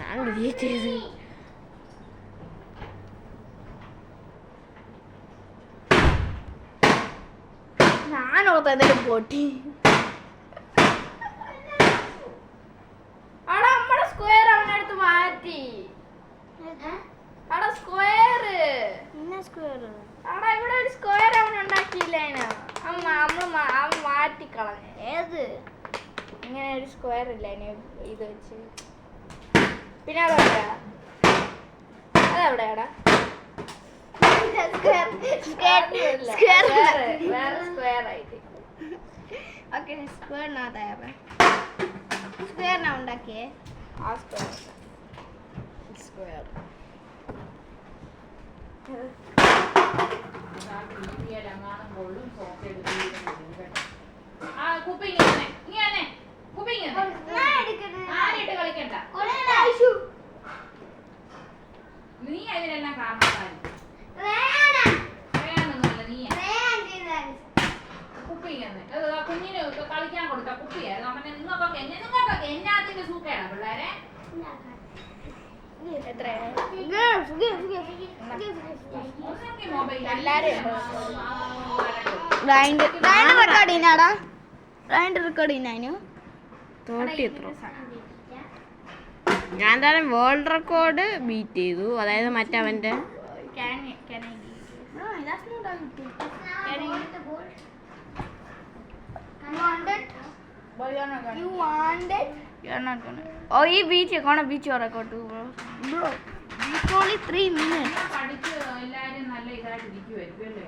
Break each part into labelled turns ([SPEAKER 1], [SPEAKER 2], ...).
[SPEAKER 1] ഞാൻ ഡിലീറ്റ് ചെയ്ത്. ഞാനോർത്ത് എന്തെങ്കിലും പൊട്ടി. അവിടെ നമ്മുടെ സ്ക്വയർ അവനടുത്ത് മാറ്റി. അവിടെ സ്ക്വയർ അവിടെ ഇവിടെ ഒരു സ്ക്വയർ അവൻ ഉണ്ടാക്കിയില്ലേനോ. അവൻ മാറ്റിക്കളഞ്ഞു. ഏത് ഇങ്ങനെ ഒരു സ്ക്വയർ ഇല്ല ഇത് വെച്ച്. പിന്നെ അതെവിടെയാ വേറെ സ്ക്വയർ ആയിട്ട്. ഓക്കെ സ്ക്വയറിനാ ഉണ്ടാക്കിയേ. ആ സ്ക്വയർ
[SPEAKER 2] നീ അതിനെല്ലാം കാരണക്കാരി. കുഞ്ഞിന് കളിക്കാൻ കൊടുത്ത കുപ്പിയായിരുന്നു. അവൻ നിങ്ങൾക്കൊക്കെ എന്നാത്തിന്റെ സൂക്കേടാ പിള്ളേരെ.
[SPEAKER 1] ഞാൻ എന്തായാലും വേൾഡ് റെക്കോർഡ് ബീറ്റ് ചെയ്തു. അതായത് മറ്റവന്റെ
[SPEAKER 2] ഈ beach gonna beat your record too, bro. It's only 3 minutes.
[SPEAKER 3] പഠിച്ച് എല്ലാരും നല്ല ഇതായിട്ട് ഇരിക്കുവായിരിക്കും അല്ലേ?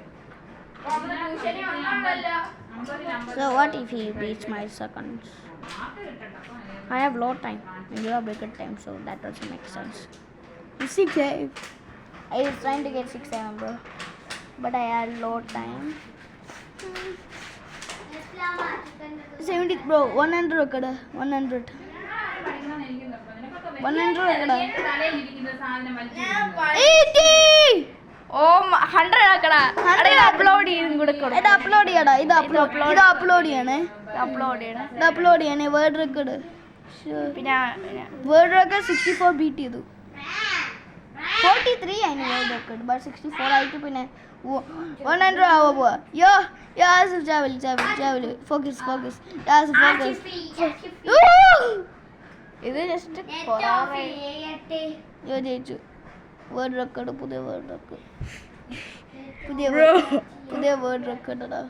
[SPEAKER 2] So what if he beats my seconds? I have low time and you have bigger time, so that doesn't make sense. 6 I was trying to get 6 7, bro, but I had low time. 70, bro. 100 record. 100 record. 80.
[SPEAKER 1] Oh, 100 ആക്കടാ. ഇത് upload ചെയ്തും കൂടെ കൊടുക്കും.
[SPEAKER 2] ഇത് upload ചെയ്യടാ. ഇത് upload ചെയ്യണേ. Word record.
[SPEAKER 1] പിന്നെ
[SPEAKER 2] word record 64 beat ചെയ്തു. 43 ആയിരുന്നു വേർഡ് റെക്കോർഡ്, ബട്ട് 64 ആയിട്ട് പിന്നെ 100 ആവാ പോവാ. ഫോക്കസ്.
[SPEAKER 1] ഇത് ജസ്റ്റ്
[SPEAKER 2] ജയിച്ചു. വേർഡ് റെക്കോർഡ് പുതിയ വേർഡ് റെക്കോർഡ്. പുതിയ വേർഡ് റെക്കോർഡാ.